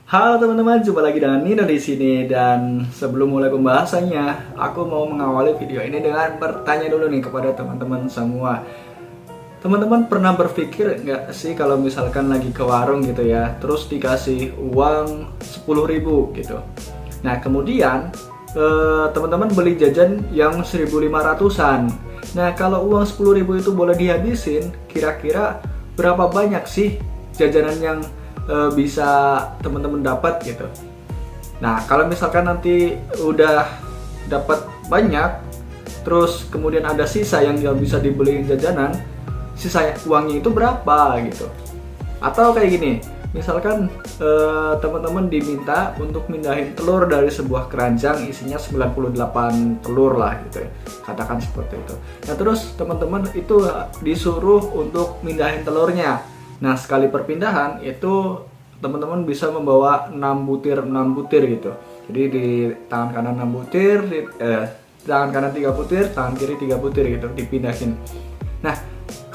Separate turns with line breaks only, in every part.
Halo teman-teman, jumpa lagi dengan Nino di sini. Dan sebelum mulai pembahasannya, aku mau mengawali video ini dengan bertanya dulu nih kepada teman-teman semua. Teman-teman pernah berpikir nggak sih kalau misalkan lagi ke warung gitu ya, terus dikasih uang 10.000 gitu. Nah kemudian teman-teman beli jajan yang 1.500-an. Nah kalau uang 10.000 itu boleh dihabisin, kira-kira berapa banyak sih jajanan yang bisa teman-teman dapat gitu. Nah kalau misalkan nanti udah dapat banyak, terus kemudian ada sisa yang nggak bisa dibeliin jajanan, sisa uangnya itu berapa gitu. Atau kayak gini, misalkan teman-teman diminta untuk mindahin telur dari sebuah keranjang isinya 98 telur lah gitu ya, katakan seperti itu. Nah terus teman-teman itu disuruh untuk mindahin telurnya. Nah sekali perpindahan itu teman-teman bisa membawa 6 butir gitu. Jadi di tangan kanan 6 butir, di tangan kanan 3 butir, tangan kiri 3 butir gitu dipindahin. Nah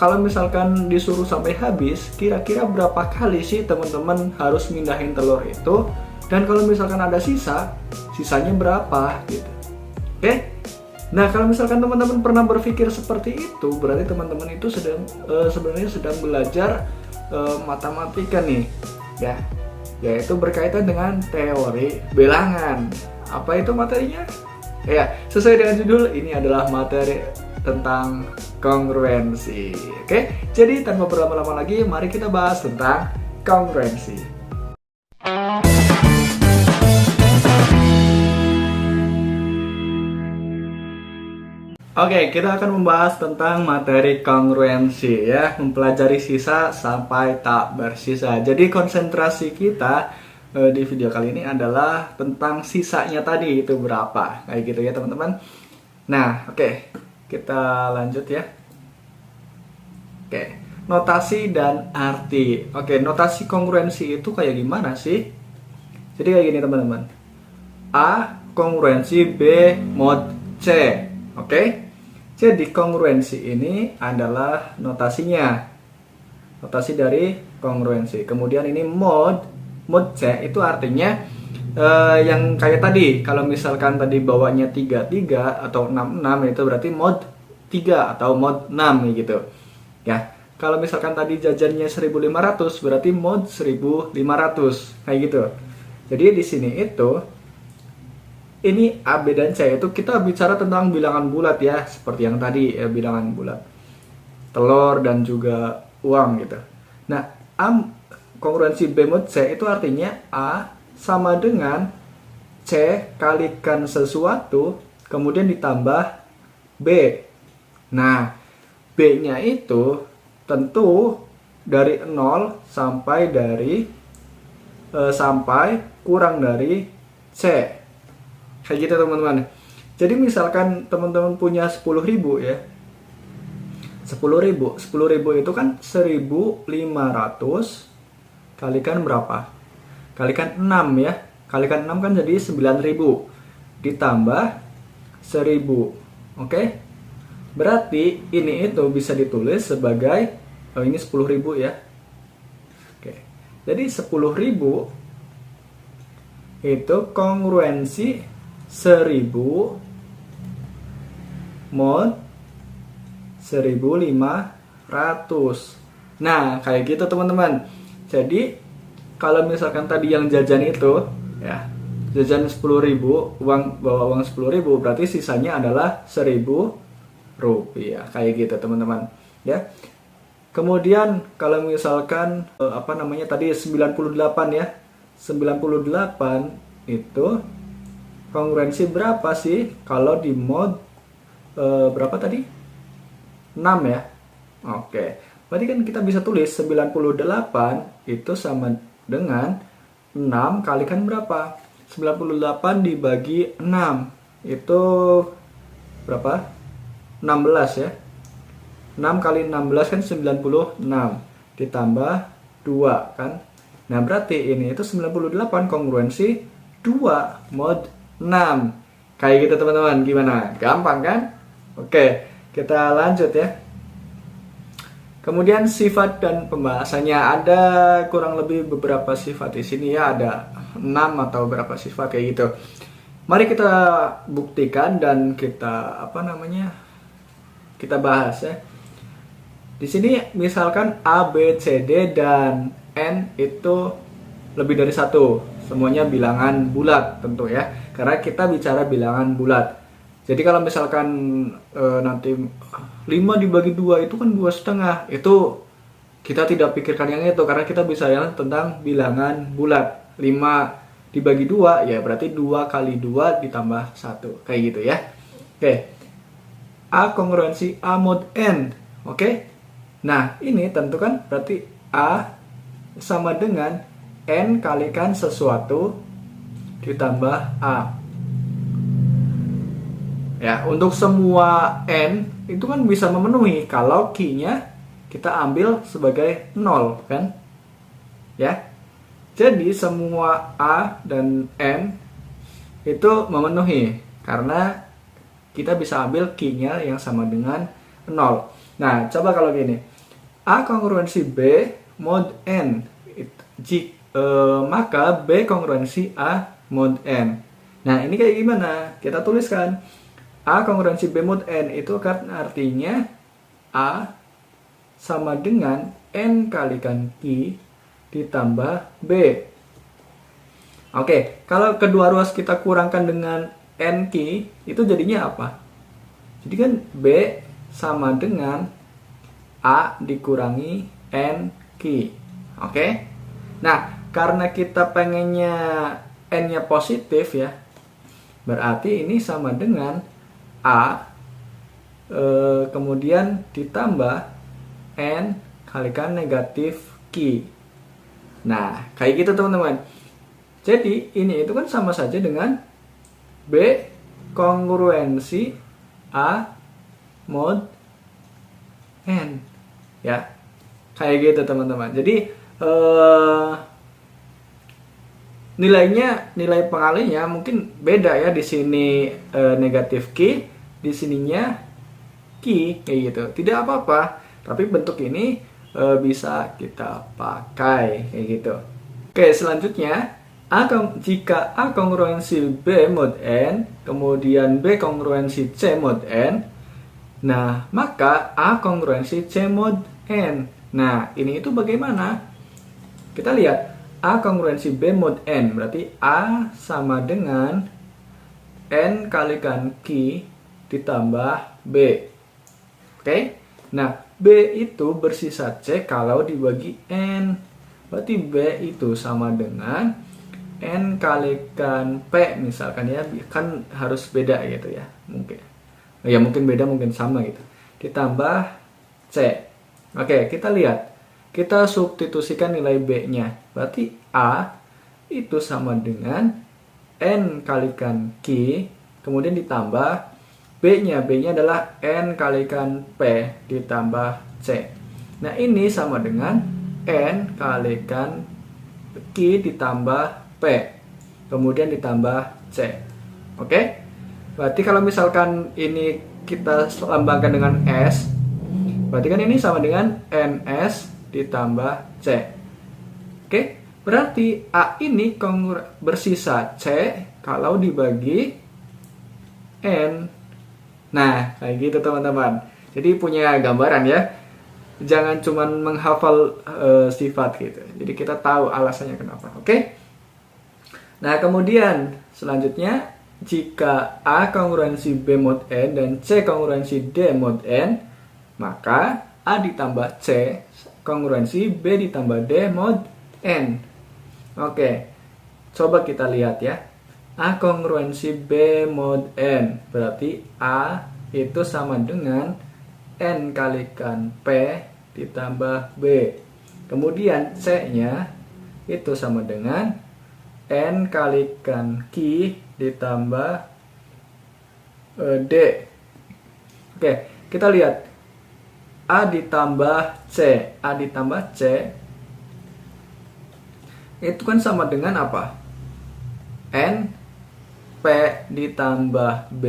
kalau misalkan disuruh sampai habis, kira-kira berapa kali sih teman-teman harus mindahin telur itu? Dan kalau misalkan ada sisa, sisanya berapa gitu. Oke? Nah kalau misalkan teman-teman pernah berpikir seperti itu, berarti teman-teman itu sebenarnya sedang belajar matematika nih, ya, yaitu berkaitan dengan teori bilangan. Apa itu materinya? Ya, sesuai dengan judul, ini adalah materi tentang kongruensi. Oke, jadi tanpa berlama-lama lagi, mari kita bahas tentang kongruensi. Oke, kita akan membahas tentang materi kongruensi ya, mempelajari sisa sampai tak bersisa. Jadi konsentrasi kita di video kali ini adalah tentang sisanya tadi itu berapa, kayak gitu ya teman-teman. Nah, oke, kita lanjut ya. Oke, notasi dan arti. Oke, notasi kongruensi itu kayak gimana sih? Jadi kayak gini teman-teman. A kongruensi B mod C. Oke. Jadi kongruensi ini adalah notasinya. Notasi dari kongruensi. Kemudian ini mod C itu artinya yang kayak tadi. Kalau misalkan tadi bawanya 33 atau 66 itu berarti mod 3 atau mod 6 gitu. Ya. Kalau misalkan tadi jajannya 1.500 berarti mod 1.500 kayak gitu. Jadi di sini itu ini A, B, dan C itu kita bicara tentang bilangan bulat ya, seperti yang tadi ya, bilangan bulat, telur dan juga uang gitu. Nah, A kongruensi B mod C itu artinya A sama dengan C kalikan sesuatu kemudian ditambah B. Nah, B-nya itu tentu dari 0 sampai kurang dari C. Kayak gitu teman-teman. Jadi misalkan teman-teman punya 10.000 ya. 10.000 itu kan 1.500 kalikan berapa? Kalikan 6 ya. Kalikan 6 kan jadi 9.000 ditambah 1.000. Oke? Berarti ini itu bisa ditulis sebagai ini 10.000 ya. Oke. Jadi 10.000 itu kongruensi 1.000 mod 1.500. Nah kayak gitu teman-teman. Jadi kalau misalkan tadi yang jajan itu ya, jajan 10.000, bawa uang 10.000, berarti sisanya adalah 1.000 rupiah kayak gitu teman-teman ya. Kemudian kalau misalkan tadi 98 ya, 98 itu kongruensi berapa sih kalau di mod berapa tadi? 6 ya. Oke. Berarti kan kita bisa tulis 98 itu sama dengan 6 kalikan berapa? 98 dibagi 6 itu berapa? 16 ya. 6 kali 16 kan 96 ditambah 2 kan. Nah berarti ini itu 98 kongruensi 2 mod 6. Kayak gitu teman-teman. Gimana? Gampang kan? Oke, kita lanjut ya. Kemudian sifat dan pembahasannya, ada kurang lebih beberapa sifat di sini ya, ada 6 atau berapa sifat kayak gitu. Mari kita buktikan dan kita kita bahas ya. Di sini misalkan A, B, C, D dan N itu lebih dari satu. Semuanya bilangan bulat tentu ya. Karena kita bicara bilangan bulat. Jadi kalau misalkan nanti 5 dibagi 2 itu kan 2,5. Itu kita tidak pikirkan yang itu karena kita bisa yang tentang bilangan bulat. 5 dibagi 2 ya berarti 2 kali 2 ditambah 1. Kayak gitu ya. Oke. A kongruensi A mod N. Oke. Nah, ini tentu kan berarti A sama dengan N kalikan sesuatu ditambah A. Ya, untuk semua N itu kan bisa memenuhi kalau Q-nya kita ambil sebagai 0 kan? Ya. Jadi semua A dan N itu memenuhi karena kita bisa ambil Q-nya yang sama dengan 0. Nah, coba kalau gini. A kongruensi B mod N. Maka B kongruensi A mod N. Nah, ini kayak gimana? Kita tuliskan. A kongruensi B mod N itu kan artinya A sama dengan N kalikan Q ditambah B. Oke, kalau kedua ruas kita kurangkan dengan NQ, itu jadinya apa? Jadi kan B sama dengan A dikurangi NQ. Oke? Nah, karena kita pengennya N-nya positif ya, berarti ini sama dengan A kemudian ditambah N kalikan negatif Q. Nah, kayak gitu teman-teman. Jadi, ini itu kan sama saja dengan B kongruensi A mod N. Ya, kayak gitu teman-teman. Jadi, nilai pengalinya mungkin beda ya. Di sini negatif Q, di sininya Q, kayak gitu. Tidak apa-apa, tapi bentuk ini bisa kita pakai kayak gitu. Oke, selanjutnya jika A kongruensi B mod N, kemudian B kongruensi C mod N, nah maka A kongruensi C mod N. Nah, ini itu bagaimana? Kita lihat A kongruensi B mod N, berarti A sama dengan N kalikan Q ditambah B. Oke? Nah, B itu bersisa C kalau dibagi N. Berarti B itu sama dengan N kalikan P misalkan ya. Kan harus beda gitu ya. Mungkin. Ya mungkin beda, mungkin sama gitu. Ditambah C. Oke, kita lihat. Kita substitusikan nilai B-nya. Berarti A itu sama dengan N kalikan Q. Kemudian ditambah B-nya adalah N kalikan P ditambah C. Nah, ini sama dengan N kalikan Q ditambah P. Kemudian ditambah C. Oke? Berarti kalau misalkan ini kita lambangkan dengan S, berarti kan ini sama dengan NS ditambah C. Oke? Berarti A ini bersisa C kalau dibagi N. Nah, kayak gitu teman-teman. Jadi punya gambaran ya. Jangan cuma menghafal sifat gitu. Jadi kita tahu alasannya kenapa. Oke? Nah, kemudian selanjutnya jika A kongruensi B mod N dan C kongruensi D mod N, maka A ditambah C kongruensi B ditambah D mod N. Oke. Coba kita lihat ya. A kongruensi B mod N, berarti A itu sama dengan N kalikan P ditambah B. Kemudian C-nya itu sama dengan N kalikan Q ditambah D. Oke, kita lihat. A ditambah C. A ditambah C itu kan sama dengan apa? N P ditambah B,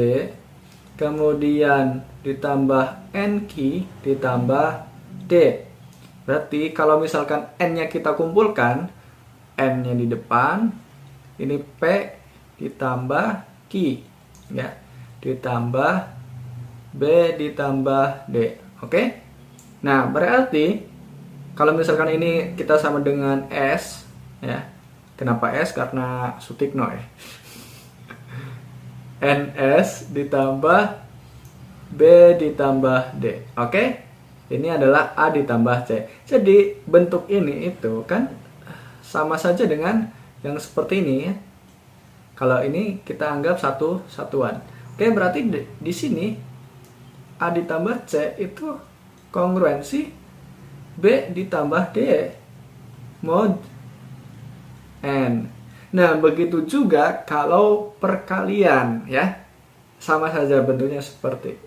kemudian ditambah NQ ditambah D. Berarti kalau misalkan N-nya kita kumpulkan, N-nya di depan, Ini P ditambah Q, ya, ditambah B ditambah D. Oke? Nah, berarti kalau misalkan ini kita sama dengan S, ya. Kenapa S? Karena Sutikno, ya. NS ditambah B ditambah D. Oke? Ini adalah A ditambah C. Jadi bentuk ini itu kan sama saja dengan yang seperti ini, ya. Kalau ini kita anggap satu satuan. Oke, berarti di sini A ditambah C itu kongruensi B ditambah D mod N. Nah, begitu juga kalau perkalian, ya. Sama saja bentuknya seperti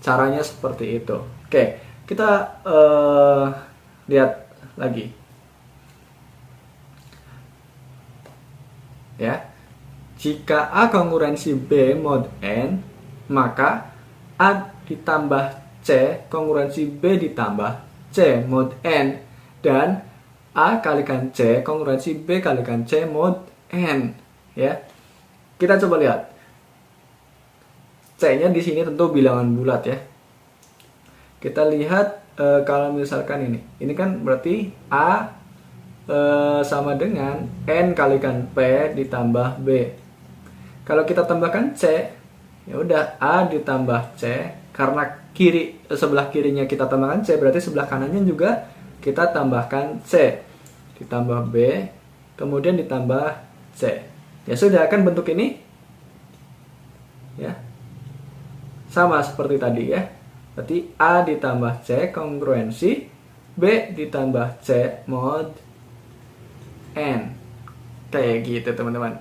caranya seperti itu. Oke, kita lihat lagi. Ya. Jika A kongruensi B mod N, maka A ditambah C kongruensi B ditambah C mod N, dan A kalikan C kongruensi B kalikan C mod N, ya. Kita coba lihat. C-nya di sini tentu bilangan bulat, ya. Kita lihat kalau misalkan ini kan berarti A sama dengan N kalikan P ditambah B. Kalau kita tambahkan C, ya udah A ditambah C, karena sebelah kirinya kita tambahkan C, berarti sebelah kanannya juga kita tambahkan C, ditambah B, kemudian ditambah C. Ya sudah, kan bentuk ini, ya, sama seperti tadi, ya. Berarti A ditambah C kongruensi B ditambah C mod N. Kayak gitu, teman-teman.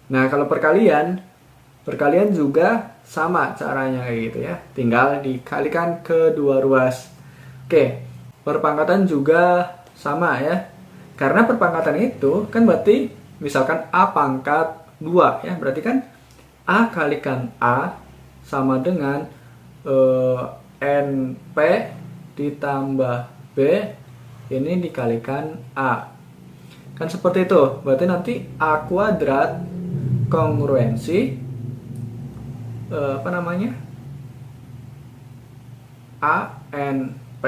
Nah, kalau perkalian juga sama caranya kayak gitu, ya. Tinggal dikalikan kedua ruas. Oke, perpangkatan juga sama, ya. Karena perpangkatan itu kan berarti misalkan A pangkat 2, ya. Berarti kan A kalikan A sama dengan NP ditambah B ini dikalikan A. Kan seperti itu. Berarti nanti A kuadrat kongruensi ANP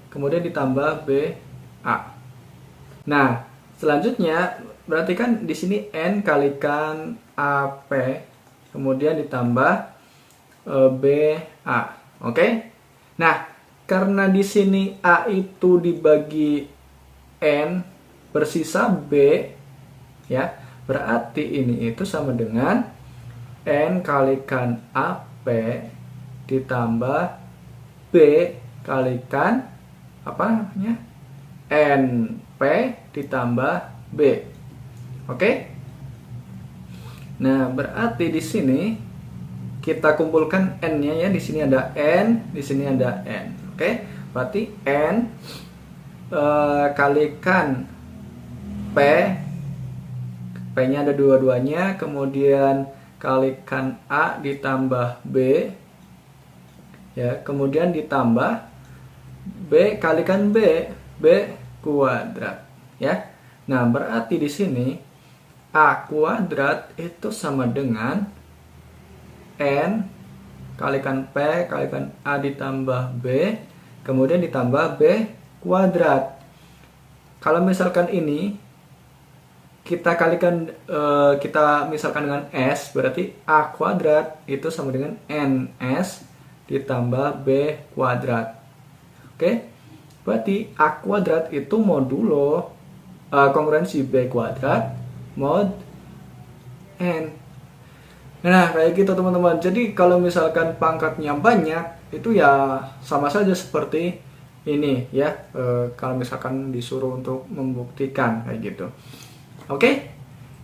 kemudian ditambah BA. Nah, selanjutnya berarti kan di sini N kalikan AP kemudian ditambah BA. Oke? Nah, karena di sini A itu dibagi N bersisa B, ya. Berarti ini itu sama dengan N kalikan AP ditambah B kalikan NP ditambah B. Oke? Nah, berarti di sini kita kumpulkan N-nya, ya. Di sini ada N, di sini ada N. Oke? Berarti N kalikan P, P-nya ada dua-duanya, kemudian kalikan A ditambah B, ya, kemudian ditambah B kalikan B kuadrat, ya. Nah, berarti di sini A kuadrat itu sama dengan N kalikan P kalikan A ditambah B, kemudian ditambah B kuadrat. Kalau misalkan ini kita kalikan, kita misalkan dengan S, berarti A kuadrat itu sama dengan NS ditambah B kuadrat. Oke? Berarti A kuadrat itu modulo kongruensi B kuadrat mod N. Nah, kayak gitu, teman-teman. Jadi kalau misalkan pangkatnya banyak, itu ya sama saja seperti ini, ya. Kalau misalkan disuruh untuk membuktikan kayak gitu. Oke?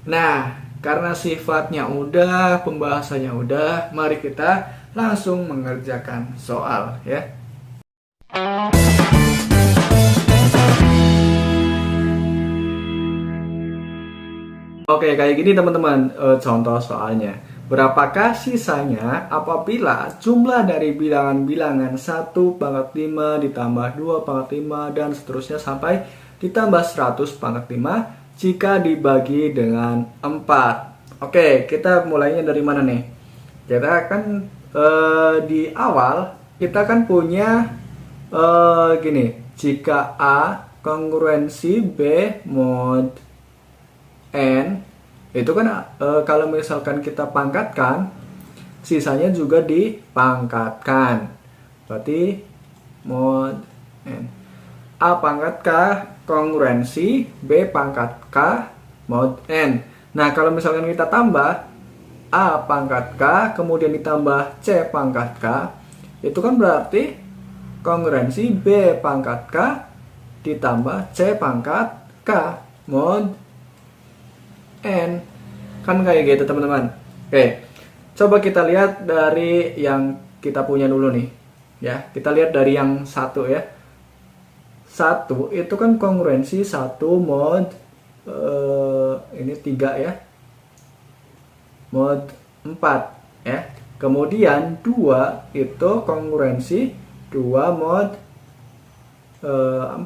Nah, karena sifatnya udah, pembahasannya udah, mari kita langsung mengerjakan soal, ya. Oke, kayak gini, teman-teman, contoh soalnya. Berapakah sisanya apabila jumlah dari bilangan-bilangan 1 pangkat 5 ditambah 2 pangkat 5 dan seterusnya sampai ditambah 100 pangkat 5 jika dibagi dengan 4. Oke, kita mulainya dari mana nih? Kita kan di awal kita kan punya gini, jika A kongruensi B mod N, itu kan kalau misalkan kita pangkatkan, sisanya juga dipangkatkan. Berarti mod N. A pangkat K kongruensi B pangkat K mod N. Nah, kalau misalkan kita tambah A pangkat K kemudian ditambah C pangkat K, itu kan berarti kongruensi B pangkat K ditambah C pangkat K mod N. Kan kayak gitu teman-teman. Oke, coba kita lihat dari yang kita punya dulu nih. Ya, kita lihat dari yang satu ya. Satu itu kan kongruensi 1 mod ini 3 ya. Mod 4 ya. Kemudian 2 itu kongruensi 2 mod 4.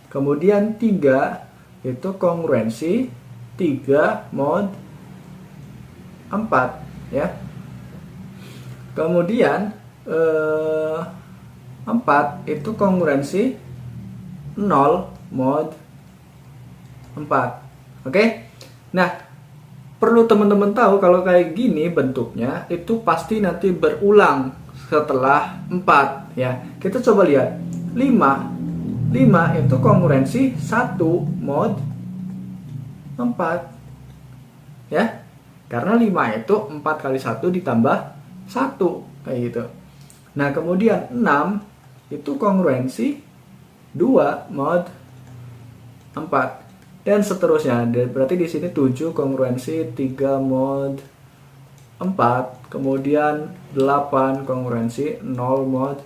Kemudian 3 itu kongruensi 3 mod 4 ya. Kemudian 4 itu kongruensi 0 mod 4. Oke? Nah, perlu teman-teman tahu kalau kayak gini bentuknya itu pasti nanti berulang setelah 4 ya. Kita coba lihat. 5 itu kongruensi 1 mod 4 ya. Karena 5 itu 4 kali 1 ditambah 1 kayak gitu. Nah, kemudian 6 itu kongruensi 2 mod 4 dan seterusnya. Berarti di sini 7 kongruensi 3 mod 4, kemudian 8 kongruensi 0 mod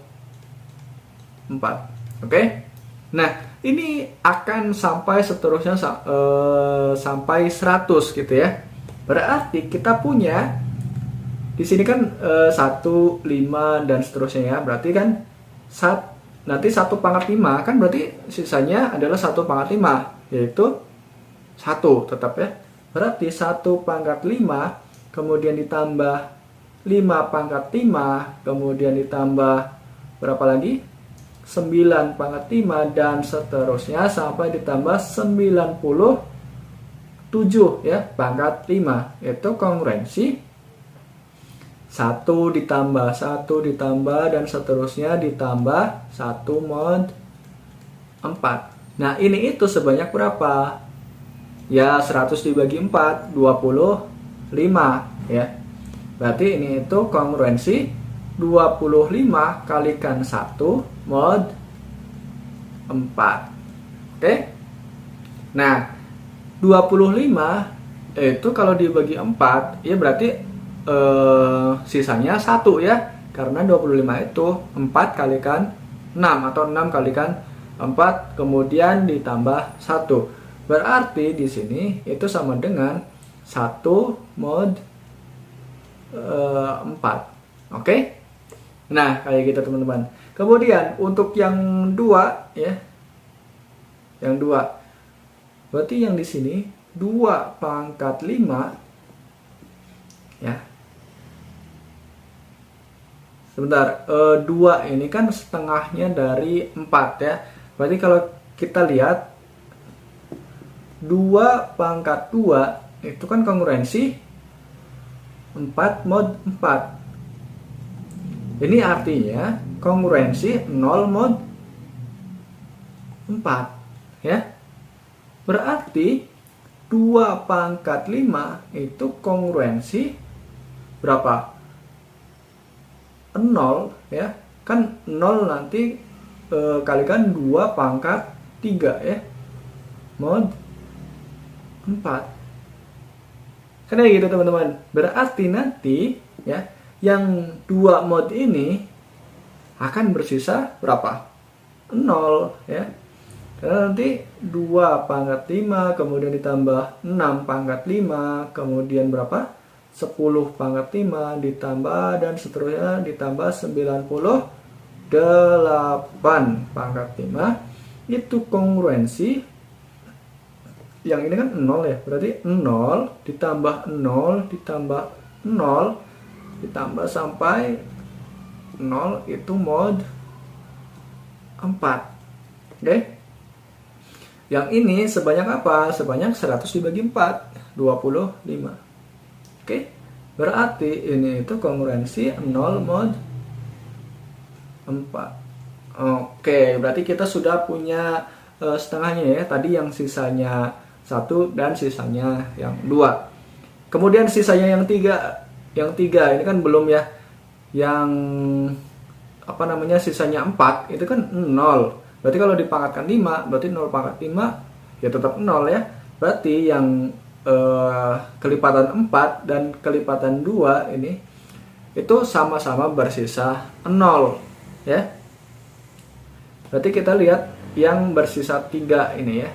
4. Oke? Nah, ini akan sampai seterusnya sampai 100 gitu ya. Berarti kita punya di sini kan 1, 5 dan seterusnya ya. Berarti kan nanti 1 pangkat 5 kan berarti sisanya adalah 1 pangkat 5, yaitu 1 tetap ya. Berarti 1 pangkat 5 kemudian ditambah 5 pangkat 5 kemudian ditambah berapa lagi? 9 pangkat 5 dan seterusnya sampai ditambah 97 ya pangkat 5. Itu kongruensi 1 ditambah 1 ditambah dan seterusnya ditambah 1 mod 4. Nah, ini itu sebanyak berapa? Ya, 100 dibagi 4, 25 ya. Berarti ini itu kongruensi 25 kalikan 1 mod 4. Oke? Nah, 25 itu kalau dibagi 4, ya berarti sisanya 1 ya. Karena 25 itu 4 kalikan 6 atau 6 kalikan 4 kemudian ditambah 1. Berarti di sini itu sama dengan 1 mod 4. Oke? Nah, kayak gitu teman-teman. Kemudian untuk yang 2 ya. Yang 2. Berarti yang di sini 2 pangkat 5 ya. Sebentar, 2 ini kan setengahnya dari 4 ya. Berarti kalau kita lihat 2 pangkat 2 itu kan kongruensi 4 mod 4. Ini artinya kongruensi 0 mod 4 ya. Berarti 2 pangkat 5 itu kongruensi berapa? 0 ya. Kan 0 nanti kalikan 2 pangkat 3 ya. Mod 4. Karena gitu teman-teman. Berarti nanti ya yang 2 mod ini akan bersisa berapa? 0 ya. Karena nanti 2 pangkat 5 kemudian ditambah 6 pangkat 5 kemudian berapa? 10 pangkat 5 ditambah dan seterusnya ditambah 98 pangkat 5 itu kongruensi yang ini kan 0 ya, berarti 0 ditambah 0 ditambah 0 ditambah sampai 0 itu mod 4. Oke. Yang ini sebanyak apa? Sebanyak 100 dibagi 4, 25. Oke. Berarti ini itu kongruensi 0 mod 4. Oke, berarti kita sudah punya setengahnya ya. Tadi yang sisanya 1 dan sisanya yang 2. Kemudian sisanya yang 3. Yang 3 ini kan belum ya. Yang apa namanya, sisanya 4 itu kan 0. Berarti kalau dipangkatkan 5, berarti 0 pangkat 5 ya tetap 0 ya. Berarti yang kelipatan 4 dan kelipatan 2 ini itu sama-sama bersisa 0 ya. Berarti kita lihat yang bersisa 3 ini ya.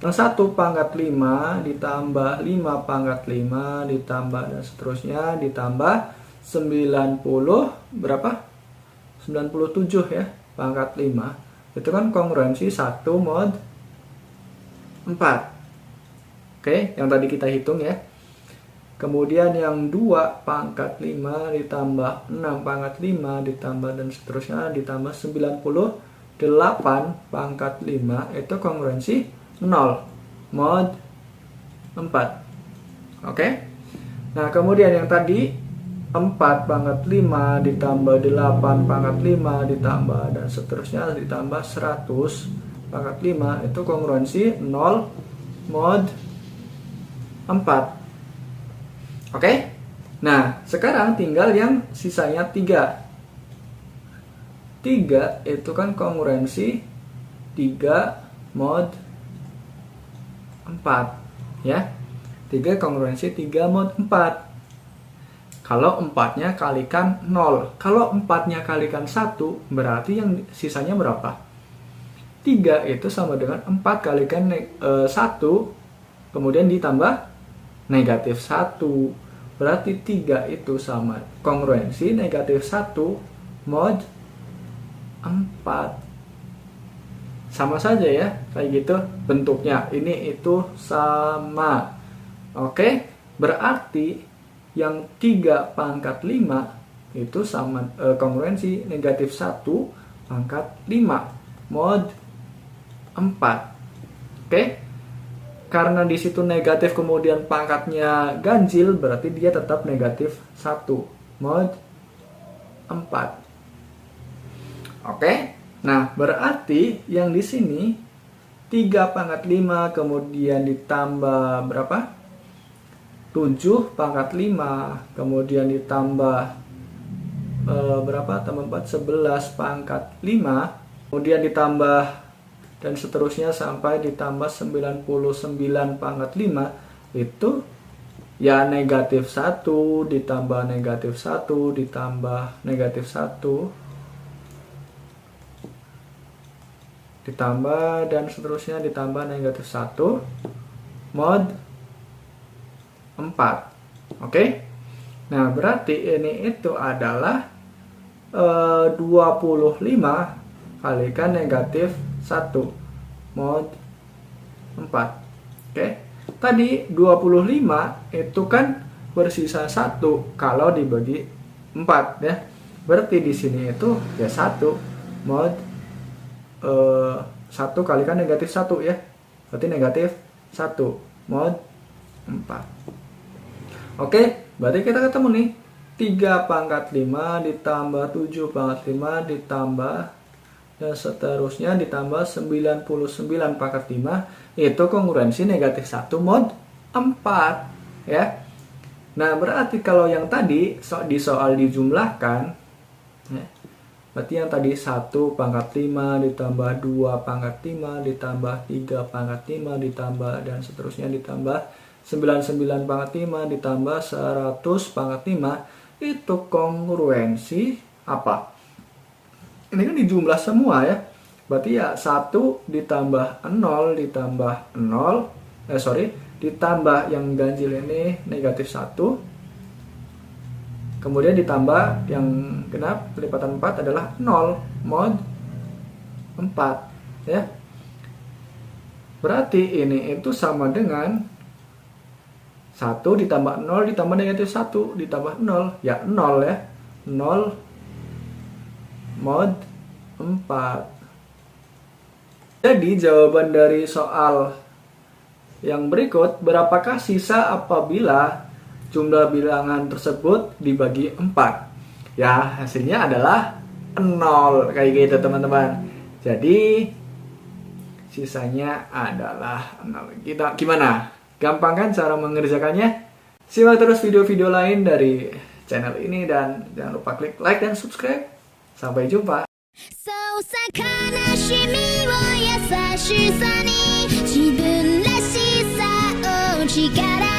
Yang 1 pangkat 5 ditambah 5 pangkat 5 ditambah dan seterusnya ditambah 90 berapa? 97 ya pangkat 5. Itu kan kongruensi 1 mod 4. Oke, yang tadi kita hitung ya. Kemudian yang 2 pangkat 5 ditambah 6 pangkat 5 ditambah dan seterusnya ditambah 98 pangkat 5 itu kongruensi 0 mod 4. Oke. Nah, kemudian yang tadi 4 pangkat 5 ditambah 8 pangkat 5 ditambah dan seterusnya ditambah 100 pangkat 5 itu kongruensi 0 mod 4. Oke. Nah, sekarang tinggal yang sisanya 3. 3 itu kan kongruensi 3 mod 4 ya. 3 kongruensi 3 mod 4. Kalau 4-nya kalikan 0. Kalau 4-nya kalikan 1, berarti yang sisanya berapa? 3 itu sama dengan 4 kalikan 1, kemudian ditambah negatif 1. Berarti 3 itu sama kongruensi negatif 1 mod 4. Sama saja ya, kayak gitu bentuknya. Ini itu sama. Oke, berarti yang 3 pangkat 5 itu sama kongruensi negatif 1 pangkat 5 mod 4. Oke. Karena di situ negatif kemudian pangkatnya ganjil, berarti dia tetap negatif 1 mod 4. Oke. Nah, berarti yang di sini 3 pangkat 5 kemudian ditambah berapa? 7 pangkat 5 kemudian ditambah berapa? Tambah 4, 11 pangkat 5 kemudian ditambah dan seterusnya sampai ditambah 99 pangkat 5 itu ya negatif 1 ditambah negatif 1 ditambah negatif 1 ditambah dan seterusnya ditambah negatif 1 mod 4. Oke. Nah, berarti ini itu adalah 25 kalikan negatif 1 mod 4. Oke. Tadi 25 itu kan bersisa 1 kalau dibagi 4 ya. Berarti di sini itu ya 1 mod 1 kalikan negatif 1 ya. Berarti negatif 1 mod 4. Oke, berarti kita ketemu nih 3 pangkat 5 ditambah 7 pangkat 5 ditambah dan seterusnya ditambah 99 pangkat 5 itu kongruensi negatif 1 mod 4 ya. Nah, berarti kalau yang tadi di soal dijumlahkan ya, berarti yang tadi 1 pangkat 5 ditambah 2 pangkat 5 ditambah 3 pangkat 5 ditambah dan seterusnya ditambah 99 pangkat 5 ditambah 100 pangkat 5 itu kongruensi apa? Ini kan dijumlah semua ya. Berarti ya 1 ditambah 0 ditambah 0 ditambah yang ganjil ini negatif 1 kemudian ditambah yang genap kelipatan 4 adalah 0 mod 4 ya. Berarti ini itu sama dengan 1 ditambah 0 ditambah negatif 1 ditambah 0. Ya 0 ya. 0 mod 4. Jadi jawaban dari soal yang berikut, berapakah sisa apabila jumlah bilangan tersebut dibagi 4? Ya, hasilnya adalah 0. Kayak gitu teman-teman. Jadi sisanya adalah 0. Kita gimana? Gampang kan cara mengerjakannya? Simak terus video-video lain dari channel ini dan jangan lupa klik like dan subscribe. Sampai jumpa.
そうさ悲しみを優しさに自分らしさを力